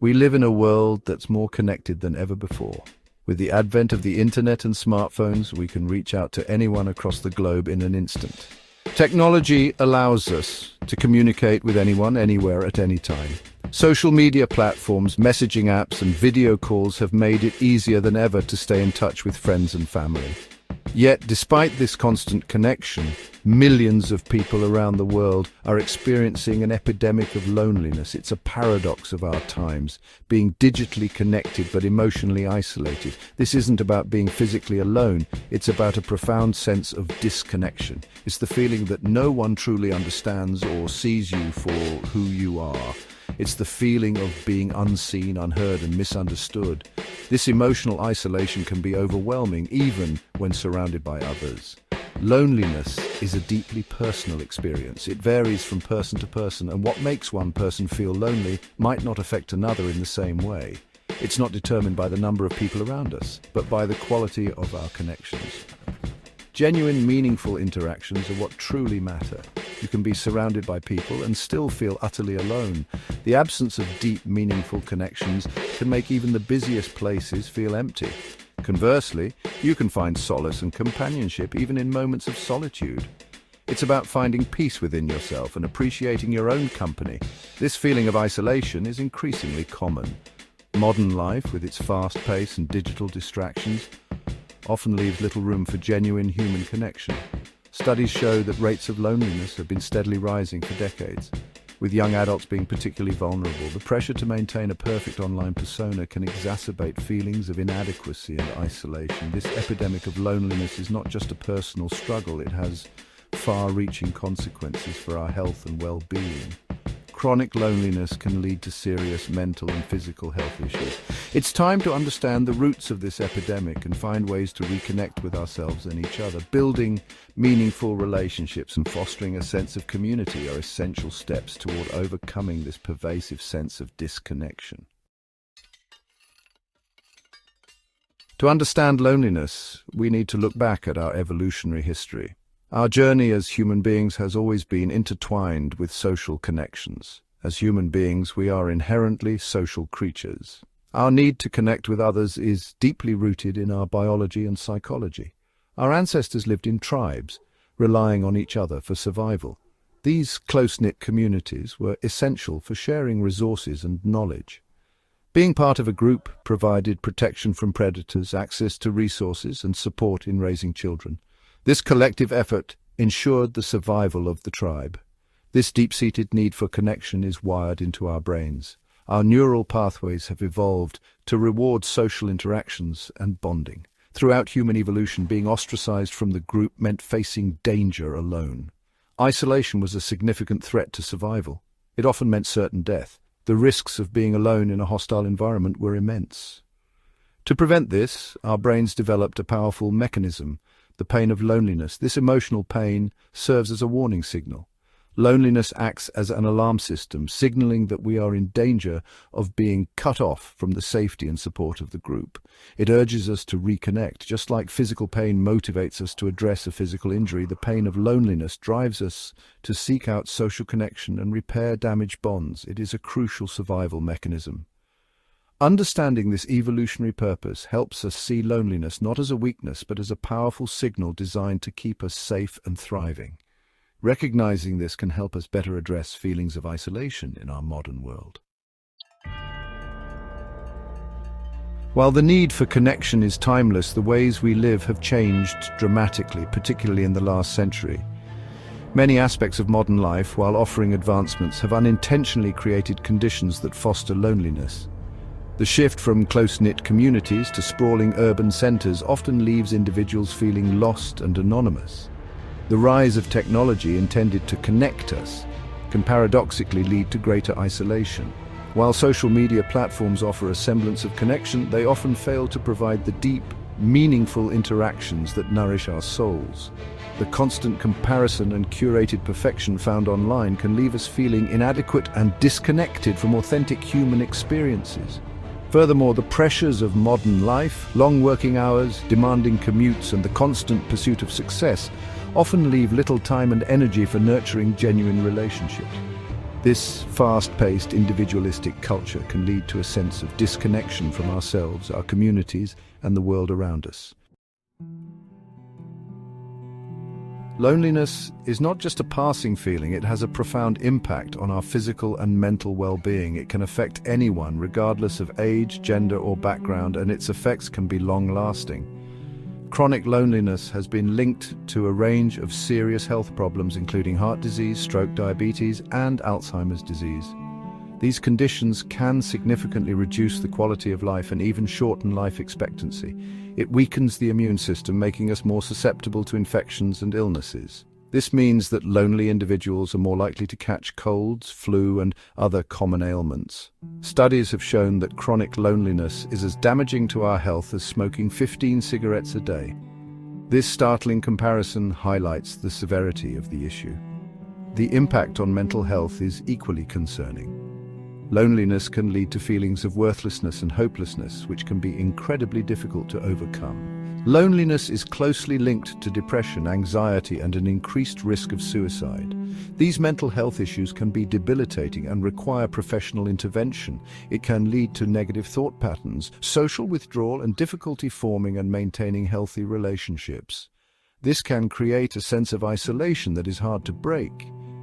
We live in a world that's more connected than ever before. With the advent of the internet and smartphones, we can reach out to anyone across the globe in an instant. Technology allows us to communicate with anyone, anywhere, at any time. Social media platforms, messaging apps, and video calls have made it easier than ever to stay in touch with friends and family. Yet, despite this constant connection, millions of people around the world are experiencing an epidemic of loneliness. It's a paradox of our times, being digitally connected but emotionally isolated. This isn't about being physically alone, it's about a profound sense of disconnection. It's the feeling that no one truly understands or sees you for who you are. It's the feeling of being unseen, unheard, and misunderstood. This emotional isolation can be overwhelming, even when surrounded by others. Loneliness is a deeply personal experience. It varies from person to person, and what makes one person feel lonely might not affect another in the same way. It's not determined by the number of people around us, but by the quality of our connections. Genuine, meaningful interactions are what truly matter. You can be surrounded by people and still feel utterly alone. The absence of deep, meaningful connections can make even the busiest places feel empty. Conversely, you can find solace and companionship even in moments of solitude. It's about finding peace within yourself and appreciating your own company. This feeling of isolation is increasingly common. Modern life, with its fast pace and digital distractions, often leaves little room for genuine human connection. Studies show that rates of loneliness have been steadily rising for decades, with young adults being particularly vulnerable. The pressure to maintain a perfect online persona can exacerbate feelings of inadequacy and isolation. This epidemic of loneliness is not just a personal struggle, it has far-reaching consequences for our health and well-being. Chronic loneliness can lead to serious mental and physical health issues. It's time to understand the roots of this epidemic and find ways to reconnect with ourselves and each other. Building meaningful relationships and fostering a sense of community are essential steps toward overcoming this pervasive sense of disconnection. To understand loneliness, we need to look back at our evolutionary history. Our journey as human beings has always been intertwined with social connections. As human beings, we are inherently social creatures. Our need to connect with others is deeply rooted in our biology and psychology. Our ancestors lived in tribes, relying on each other for survival. These close-knit communities were essential for sharing resources and knowledge. Being part of a group provided protection from predators, access to resources, and support in raising children. This collective effort ensured the survival of the tribe. This deep-seated need for connection is wired into our brains. Our neural pathways have evolved to reward social interactions and bonding. Throughout human evolution, being ostracized from the group meant facing danger alone. Isolation was a significant threat to survival. It often meant certain death. The risks of being alone in a hostile environment were immense. To prevent this, our brains developed a powerful mechanism: the pain of loneliness. This emotional pain serves as a warning signal. Loneliness acts as an alarm system, signaling that we are in danger of being cut off from the safety and support of the group. It urges us to reconnect. Just like physical pain motivates us to address a physical injury, the pain of loneliness drives us to seek out social connection and repair damaged bonds. It is a crucial survival mechanism. Understanding this evolutionary purpose helps us see loneliness not as a weakness, but as a powerful signal designed to keep us safe and thriving. Recognizing this can help us better address feelings of isolation in our modern world. While the need for connection is timeless, the ways we live have changed dramatically, particularly in the last century. Many aspects of modern life, while offering advancements, have unintentionally created conditions that foster loneliness. The shift from close-knit communities to sprawling urban centers often leaves individuals feeling lost and anonymous. The rise of technology intended to connect us can paradoxically lead to greater isolation. While social media platforms offer a semblance of connection, they often fail to provide the deep, meaningful interactions that nourish our souls. The constant comparison and curated perfection found online can leave us feeling inadequate and disconnected from authentic human experiences. Furthermore, the pressures of modern life, long working hours, demanding commutes, and the constant pursuit of success often leave little time and energy for nurturing genuine relationships. This fast-paced, individualistic culture can lead to a sense of disconnection from ourselves, our communities, and the world around us. Loneliness is not just a passing feeling, it has a profound impact on our physical and mental well-being. It can affect anyone, regardless of age, gender, or background, and its effects can be long-lasting. Chronic loneliness has been linked to a range of serious health problems, including heart disease, stroke, diabetes, and Alzheimer's disease. These conditions can significantly reduce the quality of life and even shorten life expectancy. It weakens the immune system, making us more susceptible to infections and illnesses. This means that lonely individuals are more likely to catch colds, flu, and other common ailments. Studies have shown that chronic loneliness is as damaging to our health as smoking 15 cigarettes a day. This startling comparison highlights the severity of the issue. The impact on mental health is equally concerning. Loneliness can lead to feelings of worthlessness and hopelessness, which can be incredibly difficult to overcome. Loneliness is closely linked to depression, anxiety, and an increased risk of suicide. These mental health issues can be debilitating and require professional intervention. It can lead to negative thought patterns, social withdrawal, and difficulty forming and maintaining healthy relationships. This can create a sense of isolation that is hard to break.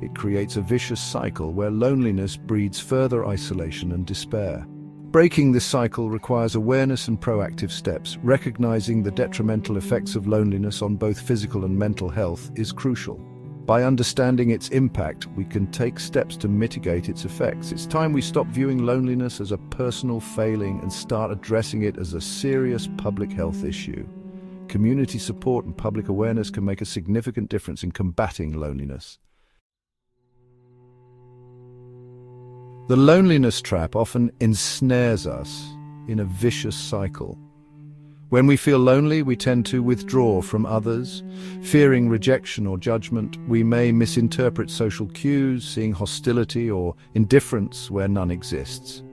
It creates a vicious cycle where loneliness breeds further isolation and despair. Breaking this cycle requires awareness and proactive steps. Recognizing the detrimental effects of loneliness on both physical and mental health is crucial. By understanding its impact, we can take steps to mitigate its effects. It's time we stop viewing loneliness as a personal failing and start addressing it as a serious public health issue. Community support and public awareness can make a significant difference in combating loneliness. The loneliness trap often ensnares us in a vicious cycle. When we feel lonely, we tend to withdraw from others. Fearing rejection or judgment, we may misinterpret social cues, seeing hostility or indifference where none exists.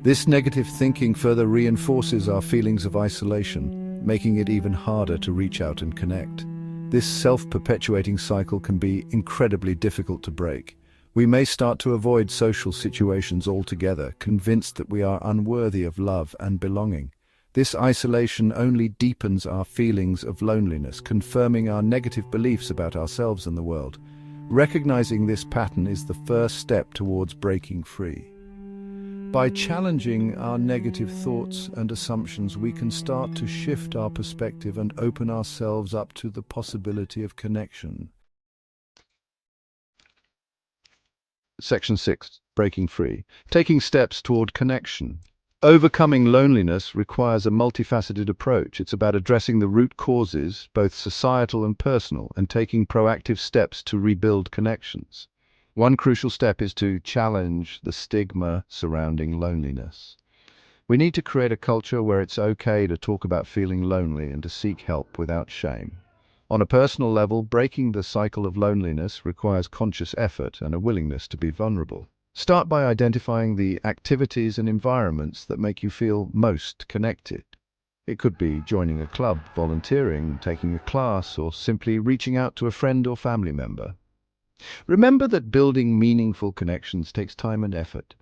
This negative thinking further reinforces our feelings of isolation, making it even harder to reach out and connect. This self-perpetuating cycle can be incredibly difficult to break. We may start to avoid social situations altogether, convinced that we are unworthy of love and belonging. This isolation only deepens our feelings of loneliness, confirming our negative beliefs about ourselves and the world. Recognizing this pattern is the first step towards breaking free. By challenging our negative thoughts and assumptions, we can start to shift our perspective and open ourselves up to the possibility of connection. Section 6. Breaking free. Taking steps toward connection. Overcoming loneliness requires a multifaceted approach. It's about addressing the root causes, both societal and personal, and taking proactive steps to rebuild connections. One crucial step is to challenge the stigma surrounding loneliness. We need to create a culture where it's okay to talk about feeling lonely and to seek help without shame. On a personal level, breaking the cycle of loneliness requires conscious effort and a willingness to be vulnerable. Start by identifying the activities and environments that make you feel most connected. It could be joining a club, volunteering, taking a class, or simply reaching out to a friend or family member. Remember that building meaningful connections takes time and effort.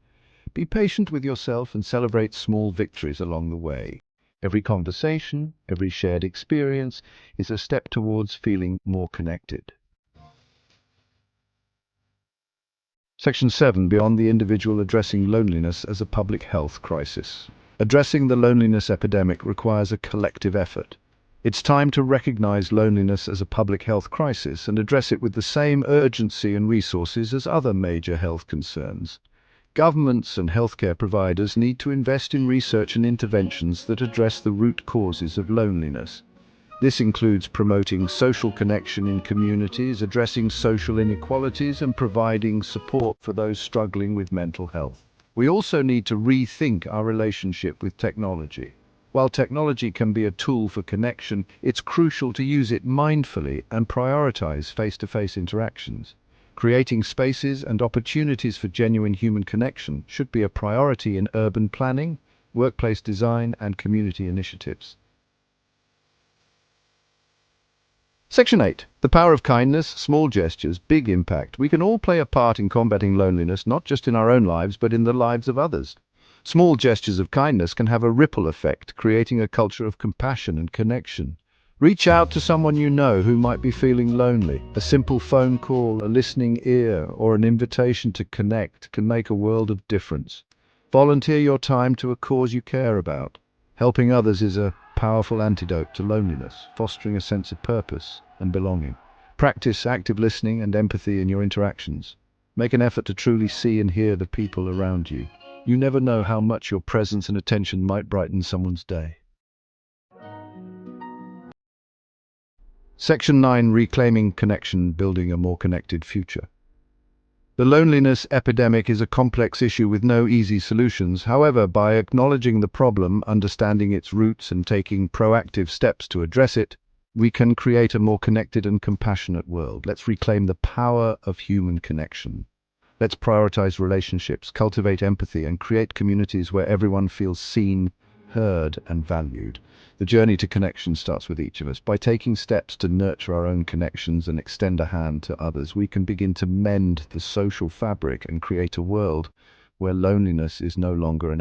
Be patient with yourself and celebrate small victories along the way. Every conversation, every shared experience is a step towards feeling more connected. Section 7. Beyond the individual, addressing loneliness as a public health crisis. Addressing the loneliness epidemic requires a collective effort. It's time to recognize loneliness as a public health crisis and address it with the same urgency and resources as other major health concerns. Governments and healthcare providers need to invest in research and interventions that address the root causes of loneliness. This includes promoting social connection in communities, addressing social inequalities, and providing support for those struggling with mental health. We also need to rethink our relationship with technology. While technology can be a tool for connection, it's crucial to use it mindfully and prioritize face-to-face interactions. Creating spaces and opportunities for genuine human connection should be a priority in urban planning, workplace design, and community initiatives. Section 8. The power of kindness, small gestures, big impact. We can all play a part in combating loneliness, not just in our own lives, but in the lives of others. Small gestures of kindness can have a ripple effect, creating a culture of compassion and connection. Reach out to someone you know who might be feeling lonely. A simple phone call, a listening ear, or an invitation to connect can make a world of difference. Volunteer your time to a cause you care about. Helping others is a powerful antidote to loneliness, fostering a sense of purpose and belonging. Practice active listening and empathy in your interactions. Make an effort to truly see and hear the people around you. You never know how much your presence and attention might brighten someone's day. Section 9. Reclaiming connection, building a more connected future. The loneliness epidemic is a complex issue with no easy solutions. However, by acknowledging the problem, understanding its roots, and taking proactive steps to address it, we can create a more connected and compassionate world. Let's reclaim the power of human connection. Let's prioritize relationships, cultivate empathy, and create communities where everyone feels seen, heard, and valued. The journey to connection starts with each of us. By taking steps to nurture our own connections and extend a hand to others, we can begin to mend the social fabric and create a world where loneliness is no longer an